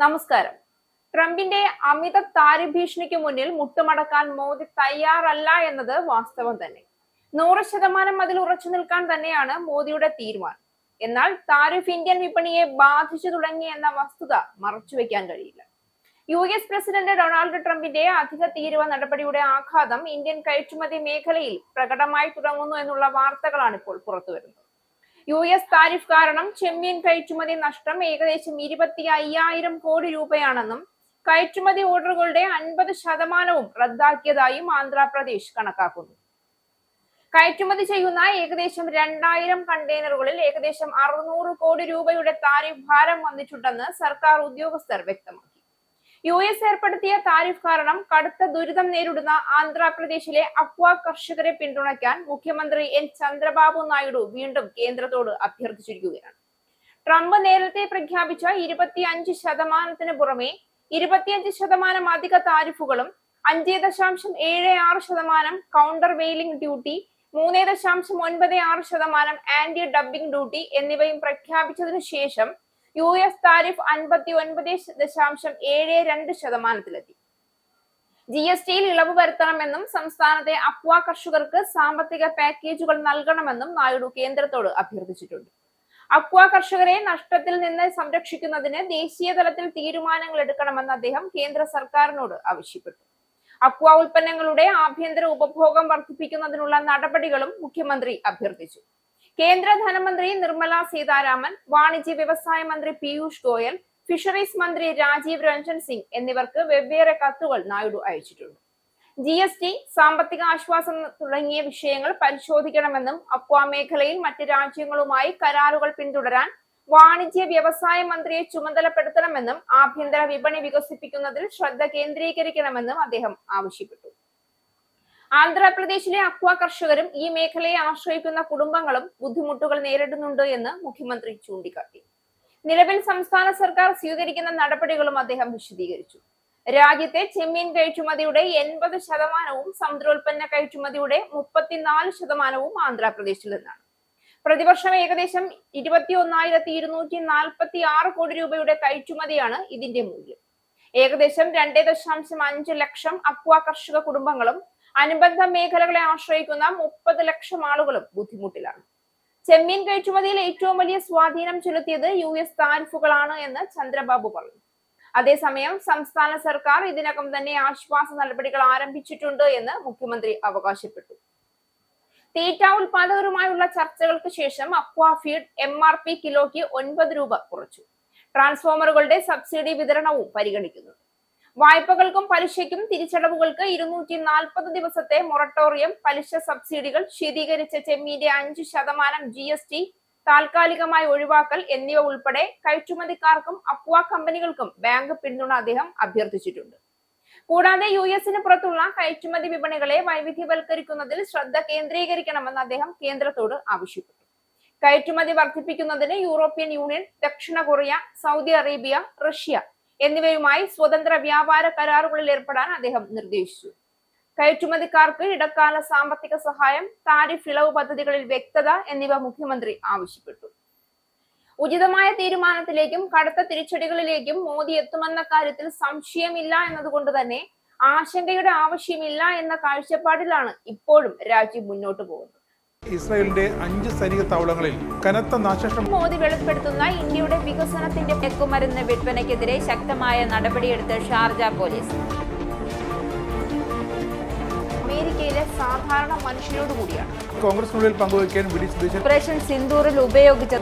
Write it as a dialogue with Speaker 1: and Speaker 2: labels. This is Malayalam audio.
Speaker 1: നമസ്കാരം. ട്രംപിന്റെ അമിത താരിഫ് ഭീഷണിക്ക് മുന്നിൽ മുട്ടുമടക്കാൻ മോദി തയ്യാറല്ല എന്നത് വാസ്തവം തന്നെ. 100% അതിൽ ഉറച്ചു നിൽക്കാൻ തന്നെയാണ് മോദിയുടെ തീരുമാനം. എന്നാൽ താരിഫ് ഇന്ത്യൻ വിപണിയെ ബാധിച്ചു തുടങ്ങി എന്ന വസ്തുത മറച്ചുവെക്കാൻ കഴിയില്ല. US പ്രസിഡന്റ് ഡൊണാൾഡ് ട്രംപിന്റെ അധിക തീരുവ നടപടിയുടെ ആഘാതം ഇന്ത്യൻ കയറ്റുമതി മേഖലയിൽ പ്രകടമായി തുടങ്ങുന്നു എന്നുള്ള വാർത്തകളാണ് ഇപ്പോൾ പുറത്തുവരുന്നത്. US താരിഫ് കാരണം ചെമ്മീൻ കയറ്റുമതി നഷ്ടം ഏകദേശം 25,000 കോടി രൂപയാണെന്നും കയറ്റുമതി ഓർഡറുകളുടെ 50% റദ്ദാക്കിയതായും ആന്ധ്രാപ്രദേശ് കണക്കാക്കുന്നു. കയറ്റുമതി ചെയ്യുന്ന ഏകദേശം 2000 കണ്ടെയ്നറുകളിൽ ഏകദേശം 600 കോടി രൂപയുടെ താരിഫ് ഭാരം വന്നിട്ടുണ്ടെന്ന് സർക്കാർ ഉദ്യോഗസ്ഥർ വ്യക്തമാക്കി. US ഏർപ്പെടുത്തിയ താരിഫ് കാരണം കടുത്ത ദുരിതം നേരിടുന്ന ആന്ധ്രാപ്രദേശിലെ അക്വ കർഷകരെ പിന്തുണയ്ക്കാൻ മുഖ്യമന്ത്രി N. ചന്ദ്രബാബു നായിഡു വീണ്ടും കേന്ദ്രത്തോട് അഭ്യർത്ഥിച്ചിരിക്കുകയാണ്. ട്രംപ് നേരത്തെ പ്രഖ്യാപിച്ച 25% പുറമെ 25% അധിക താരിഫുകളും 5.76% countervailing duty, 3.96% anti dumping duty എന്നിവയും പ്രഖ്യാപിച്ചതിനു ശേഷം US താരിഫ് 59.72%. GSTയിൽ ഇളവ് വരുത്തണമെന്നും സംസ്ഥാനത്തെ അക്വ കർഷകർക്ക് സാമ്പത്തിക പാക്കേജുകൾ നൽകണമെന്നും നായിഡു കേന്ദ്രത്തോട് അഭ്യർത്ഥിച്ചിട്ടുണ്ട്. അക്വ കർഷകരെ നഷ്ടത്തിൽ നിന്ന് സംരക്ഷിക്കുന്നതിന് ദേശീയ തലത്തിൽ തീരുമാനങ്ങൾ എടുക്കണമെന്ന് അദ്ദേഹം കേന്ദ്ര സർക്കാരിനോട് ആവശ്യപ്പെട്ടു. അക്വ ഉൽപ്പന്നങ്ങളുടെ ആഭ്യന്തര ഉപഭോഗം വർദ്ധിപ്പിക്കുന്നതിനുള്ള നടപടികളും മുഖ്യമന്ത്രി അഭ്യർത്ഥിച്ചു. കേന്ദ്ര ധനമന്ത്രി നിർമ്മല സീതാരാമൻ, വാണിജ്യ വ്യവസായ മന്ത്രി പീയൂഷ് ഗോയൽ, ഫിഷറീസ് മന്ത്രി രാജീവ് രഞ്ജൻ സിംഗ് എന്നിവർക്ക് വെവ്വേറെ കത്തുകൾ നായിഡു അയച്ചിട്ടുണ്ട്. GST, സാമ്പത്തിക ആശ്വാസം തുടങ്ങിയ വിഷയങ്ങൾ പരിശോധിക്കണമെന്നും അക്വ മേഖലയിൽ മറ്റ് രാജ്യങ്ങളുമായി കരാറുകൾ പിന്തുടരാൻ വാണിജ്യ വ്യവസായ മന്ത്രിയെ ചുമതലപ്പെടുത്തണമെന്നും ആഭ്യന്തര വിപണി വികസിപ്പിക്കുന്നതിൽ ശ്രദ്ധ കേന്ദ്രീകരിക്കണമെന്നും അദ്ദേഹം ആവശ്യപ്പെട്ടു. ആന്ധ്രാപ്രദേശിലെ അക്വ കർഷകരും ഈ മേഖലയെ ആശ്രയിക്കുന്ന കുടുംബങ്ങളും ബുദ്ധിമുട്ടുകൾ നേരിടുന്നുണ്ട് എന്ന് മുഖ്യമന്ത്രി ചൂണ്ടിക്കാട്ടി. നിലവിൽ സംസ്ഥാന സർക്കാർ സ്വീകരിക്കുന്ന നടപടികളും അദ്ദേഹം വിശദീകരിച്ചു. രാജ്യത്തെ ചെമ്മീൻ കയറ്റുമതിയുടെ 80%, സമുദ്രോൽപ്പന്ന കയറ്റുമതിയുടെ 34% ആന്ധ്രാപ്രദേശിൽ നിന്നാണ്. പ്രതിവർഷം ഏകദേശം 21,246 കോടി രൂപയുടെ കയറ്റുമതിയാണ് ഇതിന്റെ മൂല്യം. ഏകദേശം 2.5 ലക്ഷം അക്വ കർഷക കുടുംബങ്ങളും അനുബന്ധ മേഖലകളെ ആശ്രയിക്കുന്ന 30 ലക്ഷം ആളുകളും ബുദ്ധിമുട്ടിലാണ്. ചെമ്മീൻ കയറ്റുമതിയിൽ ഏറ്റവും വലിയ സ്വാധീനം ചെലുത്തിയത് US താരിഫുകളാണ് എന്ന് ചന്ദ്രബാബു പറഞ്ഞു. അതേസമയം സംസ്ഥാന സർക്കാർ ഇതിനകം തന്നെ ആശ്വാസ നടപടികൾ ആരംഭിച്ചിട്ടുണ്ട് എന്ന് മുഖ്യമന്ത്രി അവകാശപ്പെട്ടു. തീറ്റ ഉൽപാദകരുമായുള്ള ചർച്ചകൾക്ക് ശേഷം അക്വ ഫീഡ് MRP കിലോയ്ക്ക് 9 രൂപ കുറച്ചു. ട്രാൻസ്ഫോമറുകളുടെ സബ്സിഡി വിതരണവും പരിഗണിക്കുന്നു. വായ്പകൾക്കും പലിശയ്ക്കും തിരിച്ചടവുകൾക്ക് 240 ദിവസത്തെ മൊറട്ടോറിയം, പലിശ സബ്സിഡികൾ, ശീതീകരിച്ച ചെമ്മീന്റെ 5% GST താൽക്കാലികമായി ഒഴിവാക്കൽ എന്നിവ ഉൾപ്പെടെ കയറ്റുമതിക്കാർക്കും അക്വ കമ്പനികൾക്കും ബാങ്ക് പിന്തുണ അദ്ദേഹം അഭ്യർത്ഥിച്ചിട്ടുണ്ട്. കൂടാതെ US-ന് പുറത്തുള്ള കയറ്റുമതി വിപണികളെ വൈവിധ്യവൽക്കരിക്കുന്നതിൽ ശ്രദ്ധ കേന്ദ്രീകരിക്കണമെന്ന് അദ്ദേഹം കേന്ദ്രത്തോട് ആവശ്യപ്പെട്ടു. കയറ്റുമതി വർദ്ധിപ്പിക്കുന്നതിന് യൂറോപ്യൻ യൂണിയൻ, ദക്ഷിണ കൊറിയ, സൗദി അറേബ്യ, റഷ്യ എന്നിവയുമായി സ്വതന്ത്ര വ്യാപാര കരാറുകളിൽ ഏർപ്പെടാൻ അദ്ദേഹം നിർദ്ദേശിച്ചു. കയറ്റുമതിക്കാർക്ക് ഇടക്കാല സാമ്പത്തിക സഹായം, താരിഫ് ഇളവ് പദ്ധതികളിൽ വ്യക്തത എന്നിവ മുഖ്യമന്ത്രി ആവശ്യപ്പെട്ടു. ഉചിതമായ തീരുമാനത്തിലേക്കും കടുത്ത തിരിച്ചടികളിലേക്കും മോദി എത്തുമെന്ന കാര്യത്തിൽ സംശയമില്ല എന്നതുകൊണ്ട് തന്നെ ആശങ്കയുടെ ആവശ്യമില്ല എന്ന കാഴ്ചപ്പാടിലാണ് ഇപ്പോഴും രാജ്യം മുന്നോട്ട് പോകുന്നത്.
Speaker 2: ഇസ്രായേലിന്റെ 5 സൈനിക താവളങ്ങളിൽ കനത്ത നാശനഷ്ടം.
Speaker 1: മോദി വെളിപ്പെടുത്തുന്ന ഇന്ത്യയുടെ വികസനത്തിന്റെ മയക്കുമരുന്ന് വിൽപ്പനയ്ക്കെതിരെ ശക്തമായ നടപടിയെടുത്ത് ഷാർജ പോലീസ്. അമേരിക്കയിലെ സാധാരണ മനുഷ്യരോട് കൂടിയാണ്
Speaker 2: കോൺഗ്രസിനുള്ളിൽ പങ്കുവയ്ക്കാൻ
Speaker 1: ഓപ്പറേഷൻ സിന്ദൂറിൽ ഉപയോഗിച്ച